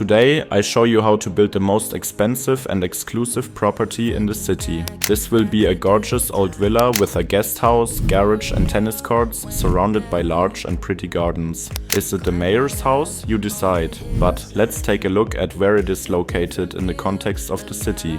Today I show you how to build the most expensive and exclusive property in the city. This will be a gorgeous old villa with a guest house, garage and tennis courts surrounded by large and pretty gardens. Is it the mayor's house? You decide. But let's take a look at where it is located in the context of the city.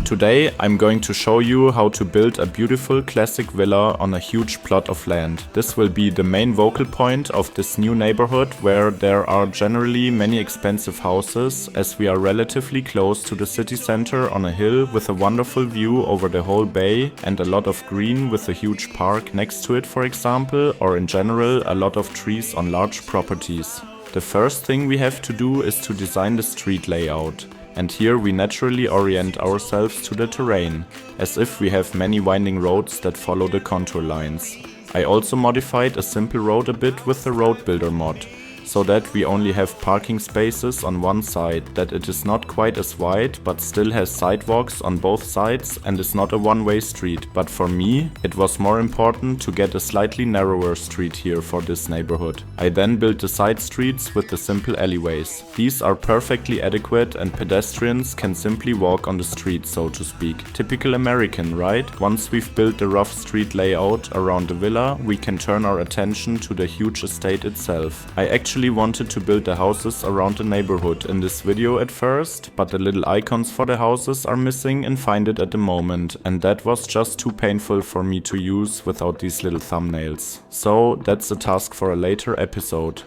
Today I'm going to show you how to build a beautiful classic villa on a huge plot of land. This will be the main focal point of this new neighborhood where there are generally many expensive houses, as we are relatively close to the city center on a hill with a wonderful view over the whole bay and a lot of green with a huge park next to it, for example, or in general a lot of trees on large properties. The first thing we have to do is to design the street layout. And here we naturally orient ourselves to the terrain, as if we have many winding roads that follow the contour lines. I also modified a simple road a bit with the road builder mod, so that we only have parking spaces on one side, that it is not quite as wide but still has sidewalks on both sides and is not a one-way street. But for me, it was more important to get a slightly narrower street here for this neighborhood. I then built the side streets with the simple alleyways. These are perfectly adequate and pedestrians can simply walk on the street, so to speak. Typical American, right? Once we've built the rough street layout around the villa, we can turn our attention to the huge estate itself. I actually wanted to build the houses around the neighborhood in this video at first, but the little icons for the houses are missing in Find It at the moment, and that was just too painful for me to use without these little thumbnails. So that's a task for a later episode.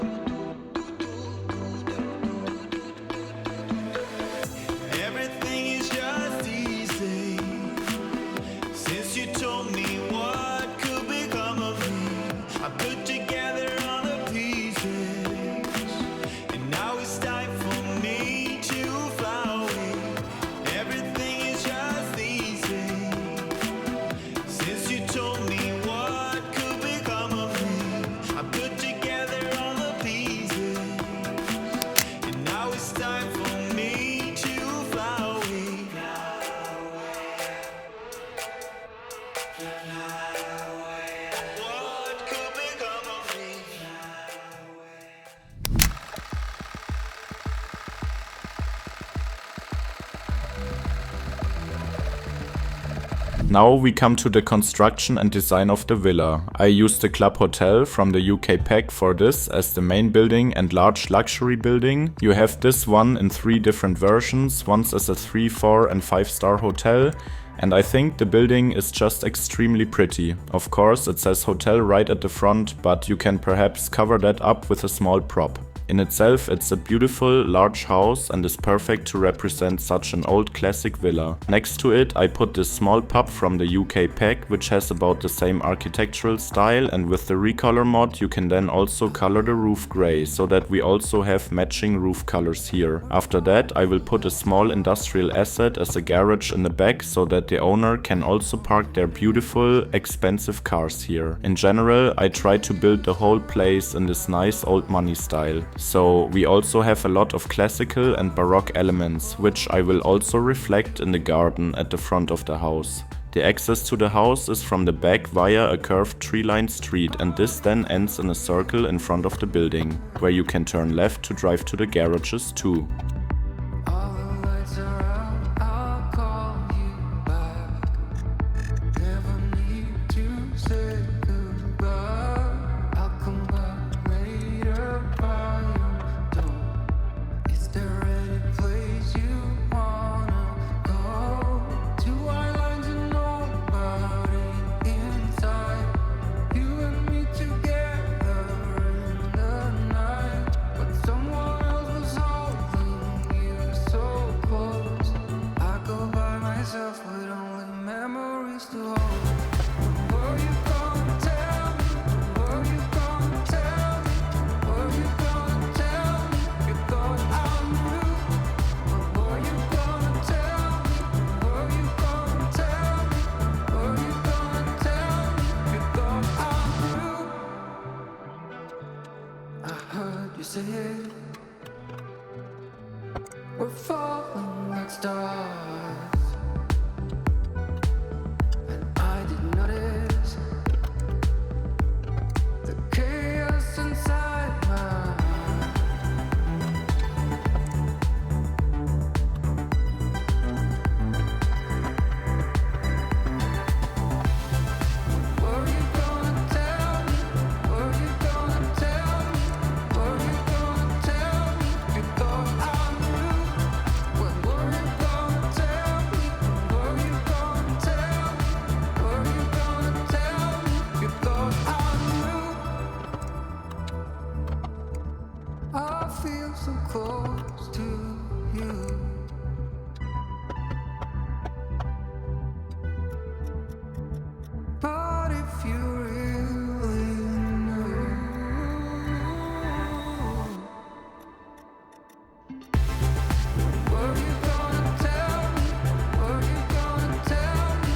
Now we come to the construction and design of the villa. I used the Club Hotel from the UK pack for this as the main building and large luxury building. You have this one in 3 different versions, once as a 3, 4 and 5-star hotel. And I think the building is just extremely pretty. Of course it says hotel right at the front, but you can perhaps cover that up with a small prop. In itself it's a beautiful large house and is perfect to represent such an old classic villa. Next to it I put this small pub from the UK pack, which has about the same architectural style, and with the recolor mod you can then also color the roof grey, so that we also have matching roof colors here. After that I will put a small industrial asset as a garage in the back, so that the owner can also park their beautiful expensive cars here. In general I try to build the whole place in this nice old money style. So we also have a lot of classical and baroque elements, which I will also reflect in the garden at the front of the house. The access to the house is from the back via a curved tree-lined street, and this then ends in a circle in front of the building, where you can turn left to drive to the garages too. it. We're falling like stars, and I didn't notice the chaos inside my heart. Were you gonna tell me? Were you gonna tell me? Were you gonna tell me? You thought I knew. When were you gonna tell me? Were you gonna tell me? Were you gonna tell me? You thought I knew. I feel so close to you. But if you really knew, were you gonna tell me? Were you gonna tell me?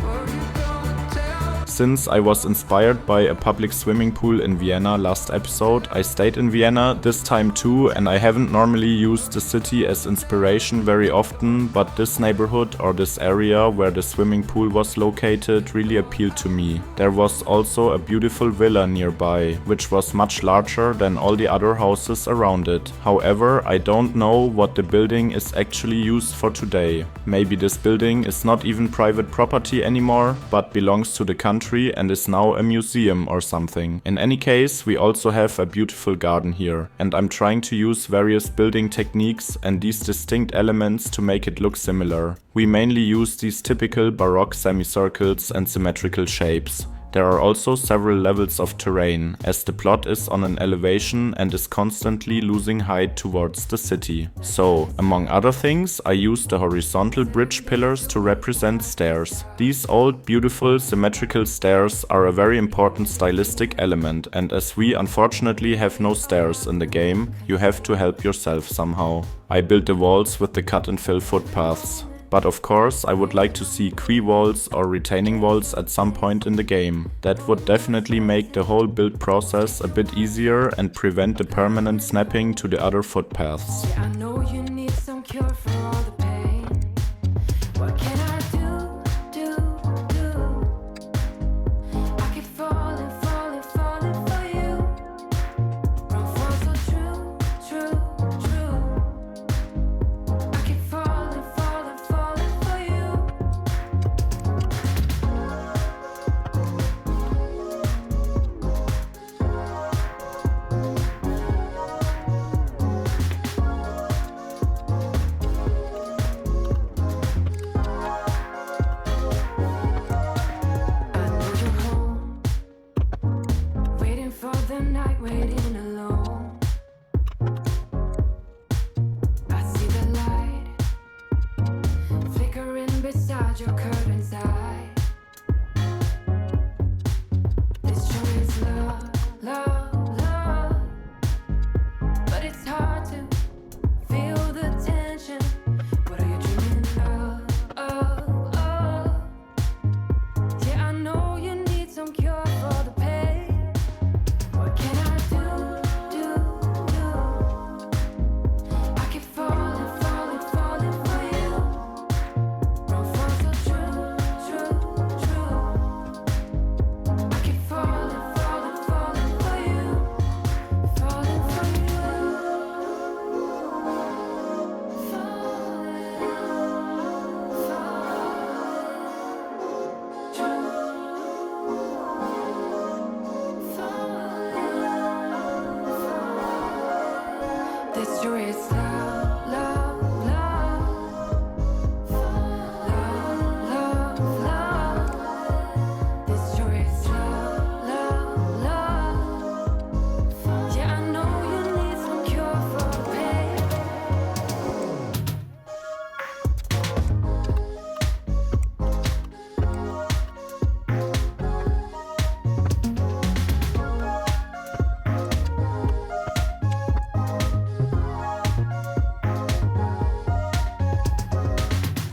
Were you gonna tell me? Since I was inspired by a public swimming pool in Vienna last episode, I stayed in Vienna this time too, and I haven't normally used the city as inspiration very often, but this neighborhood or this area where the swimming pool was located really appealed to me. There was also a beautiful villa nearby, which was much larger than all the other houses around it. However, I don't know what the building is actually used for today. Maybe this building is not even private property anymore, but belongs to the country and is now a museum or something. In any case, we also have a beautiful garden here, and I'm trying to use various building techniques and these distinct elements to make it look similar. We mainly use these typical Baroque semicircles and symmetrical shapes. There are also several levels of terrain, as the plot is on an elevation and is constantly losing height towards the city. So, among other things, I used the horizontal bridge pillars to represent stairs. These old, beautiful, symmetrical stairs are a very important stylistic element, and as we unfortunately have no stairs in the game, you have to help yourself somehow. I built the walls with the cut and fill footpaths. But of course, I would like to see quay walls or retaining walls at some point in the game. That would definitely make the whole build process a bit easier and prevent the permanent snapping to the other footpaths. I know you need some cure for all the pain. What can I do? I keep falling for you. Wrong for so true. I keep falling for you. I know you're home, waiting for the night, waiting alone. I see the light flickering beside your curtain's eye. This sure is love, but it's hard to feel the tension. What are you dreaming of? Yeah, I know you need some cure for the pain. What can I do? I keep falling for you. Wrong for so true. I keep falling for you. Falling for you. This sure is love. This sure is love. Yeah, I know you need some cure for the pain.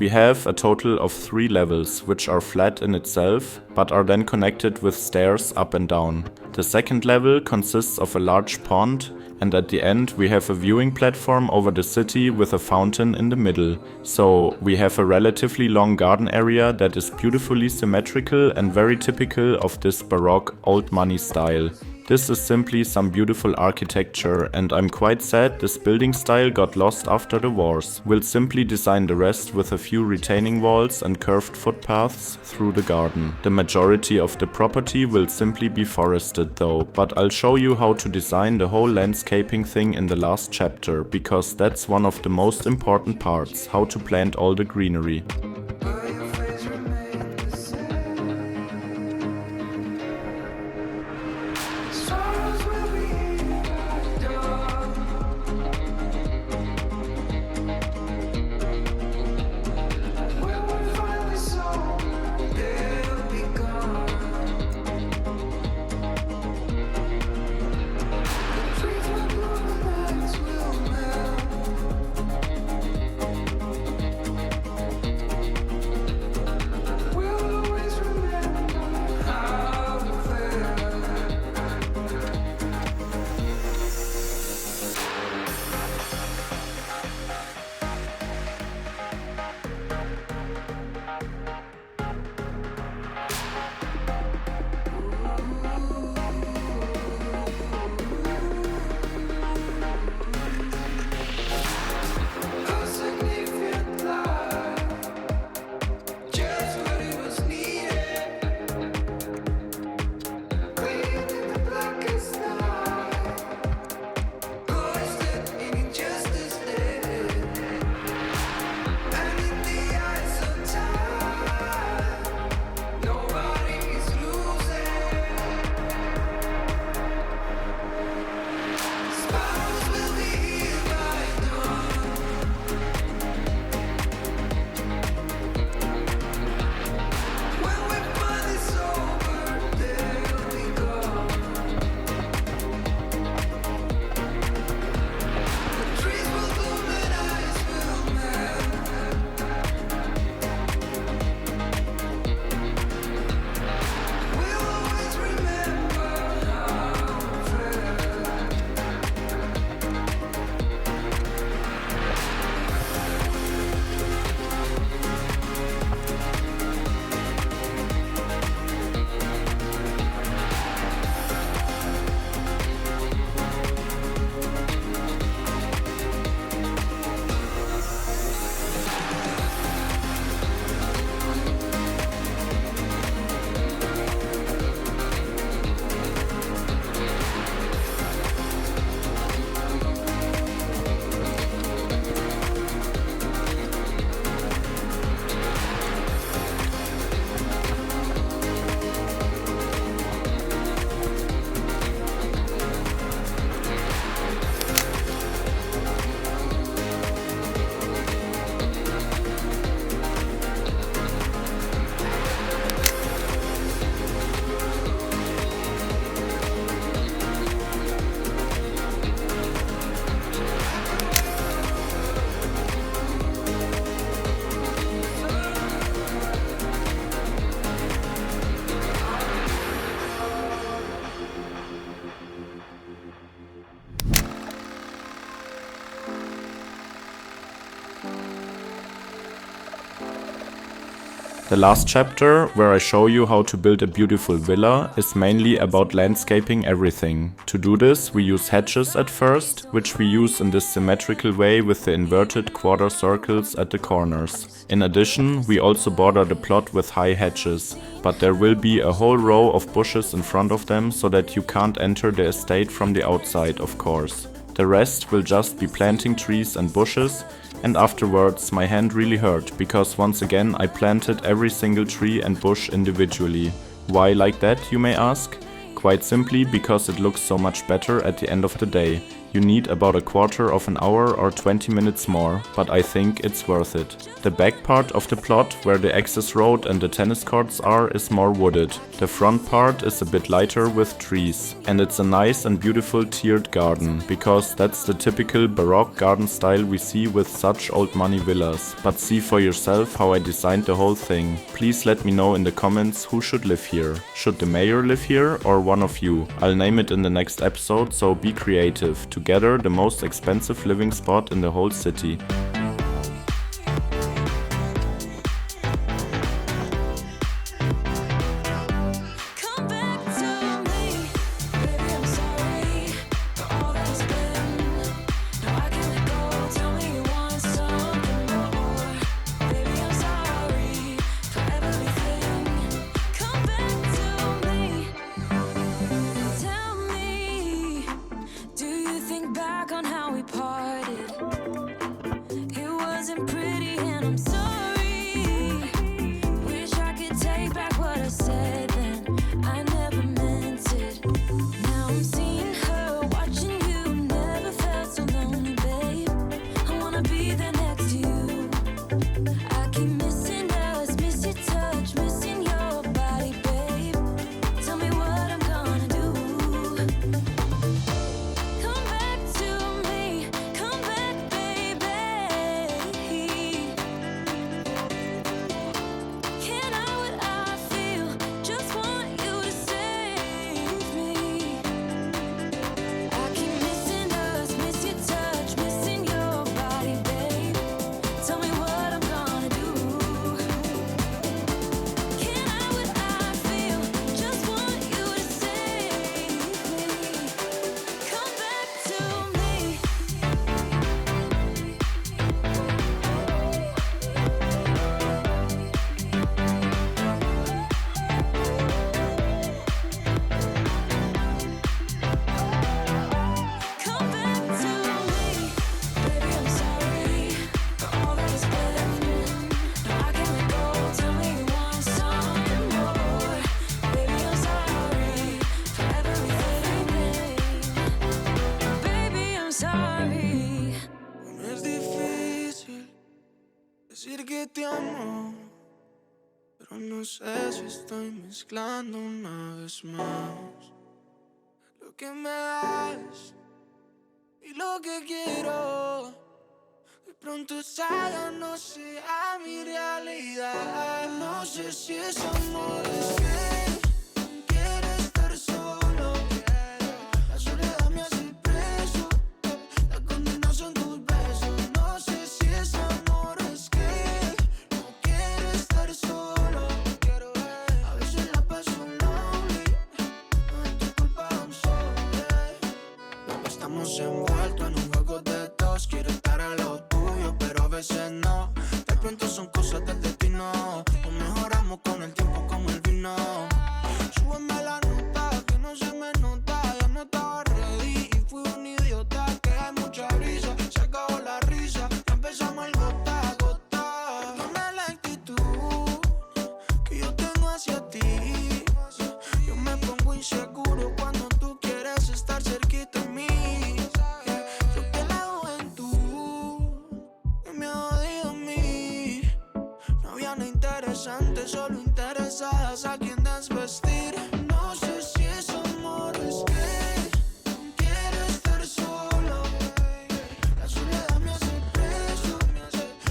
we have a total of 3 levels, which are flat in itself, but are then connected with stairs up and down. The second level consists of a large pond, and at the end we have a viewing platform over the city with a fountain in the middle. So we have a relatively long garden area that is beautifully symmetrical and very typical of this Baroque old money style. This is simply some beautiful architecture, and I'm quite sad this building style got lost after the wars. We'll simply design the rest with a few retaining walls and curved footpaths through the garden. The majority of the property will simply be forested though, but I'll show you how to design the whole landscaping thing in the last chapter, because that's one of the most important parts, how to plant all the greenery. Will your face remain the same? Sorrows will be done. When we're finally sober, they'll be gone. The trees will bloom, the nights will melt. We'll always remember how we felt. A significant life, just what it was needed. Clean in the blackest night, cloistered in injustice dead. And in the eyes of time, nobody's losing. Spirals will be healed by dawn. When we're finally sober, they'll be gone. The trees will bloom and ice will melt. We'll always remember how we felt. The last chapter, where I show you how to build a beautiful villa, is mainly about landscaping everything. To do this, we use hedges at first, which we use in this symmetrical way with the inverted quarter circles at the corners. In addition, we also border the plot with high hedges, but there will be a whole row of bushes in front of them so that you can't enter the estate from the outside, of course. The rest will just be planting trees and bushes, and afterwards my hand really hurt, because once again I planted every single tree and bush individually. Why like that, you may ask? Quite simply because it looks so much better at the end of the day. You need about a quarter of an hour or 20 minutes more, but I think it's worth it. The back part of the plot, where the access road and the tennis courts are, is more wooded. The front part is a bit lighter with trees. And it's a nice and beautiful tiered garden, because that's the typical Baroque garden style we see with such old money villas. But see for yourself how I designed the whole thing. Please let me know in the comments who should live here. Should the mayor live here or one of you? I'll name it in the next episode, so be creative. Together, the most expensive living spot in the whole city. Come back to me, baby, I'm sorry for all that has been. No, I can't let go, tell me you want something more. Baby, I'm sorry for everything. Come back to me, tell me, do you think back on how we parted? It wasn't pretty and I'm sorry. Wish I could take back what I said then. I never meant it. Now I'm seeing her, watching you. Never felt so lonely, babe. I wanna be there next to you. I keep missing us, miss your touch, missing your body, babe. Tell me what I'm gonna do. Come back to me, come back, baby. Can't hide what I feel, just want you to save me. I keep missing us, miss your touch, missing your body, babe. Tell me what I'm gonna do. Can't hide what I feel, just want you to save me. Come back to me. Come back to me, baby, I'm sorry for all that has been. No, I can't let go, tell me you want something more. Baby, I'm sorry for everything. Baby, I'm sorry. No es difícil decir que te amo, pero no sé si estoy mezclando una vez más lo que me das y lo que quiero. De pronto esa ya no sea mi realidad. No sé si es amor, es que quiero estar solo. La soledad me hace preso, la condena son tus besos. No sé si es amor, es que no quiero estar solo. A veces la paso lonely, no es tu culpa, I'm sorry. Estamos envueltos en un juego de dos. Quiero estar a lo tuyo, pero a veces no. De pronto son cosas del destino. Nos mejoramos con el tiempo como el vino. Súbeme la nota, que no se me nota. Ya no estaba ready y fui un idiota. Que hay mucha brisa, se acabó la risa. Ya empezamos el gota a gota. Perdona la actitud que yo tengo hacia ti. Yo me pongo inseguro cuando tú quieres estar cerquita de mí. Yo que la juventud que me ha jodido a mí. No había nada interesante, solo interesadas a quien desvestir. No sé si es amor, es que quiero estar solo. La soledad me hace preso,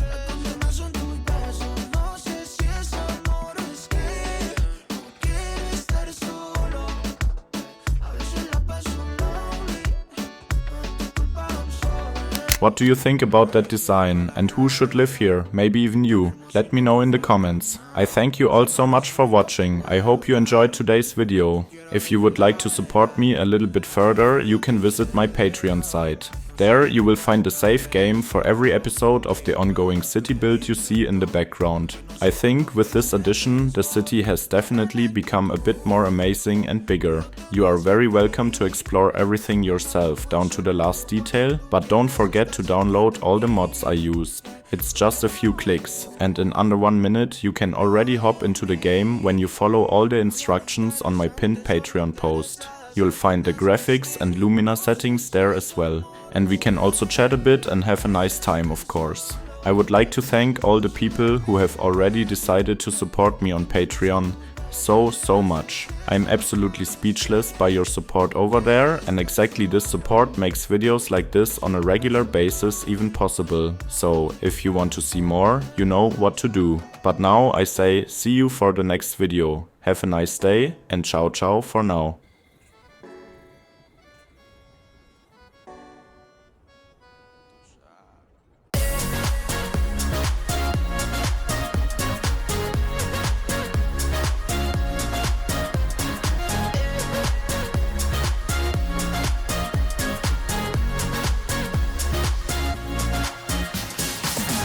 la condena son tus besos. No sé si es amor, es que no quiero estar solo. A veces la paso lonely, no es tu culpa, I'm sorry. What do you think about that design and who should live here? Maybe even you. Let me know in the comments. I thank you all so much for watching. I hope you enjoyed today's video. If you would like to support me a little bit further, you can visit my Patreon site. There you will find a save game for every episode of the ongoing city build you see in the background. I think with this addition the city has definitely become a bit more amazing and bigger. You are very welcome to explore everything yourself down to the last detail, but don't forget to download all the mods I used. It's just a few clicks, and in under 1 minute you can already hop into the game when you follow all the instructions on my pinned Patreon post. You'll find the graphics and Lumina settings there as well. And we can also chat a bit and have a nice time, of course. I would like to thank all the people who have already decided to support me on Patreon so much. I'm absolutely speechless by your support over there, and exactly this support makes videos like this on a regular basis even possible. So if you want to see more, you know what to do. But now I say see you for the next video. Have a nice day and ciao ciao for now.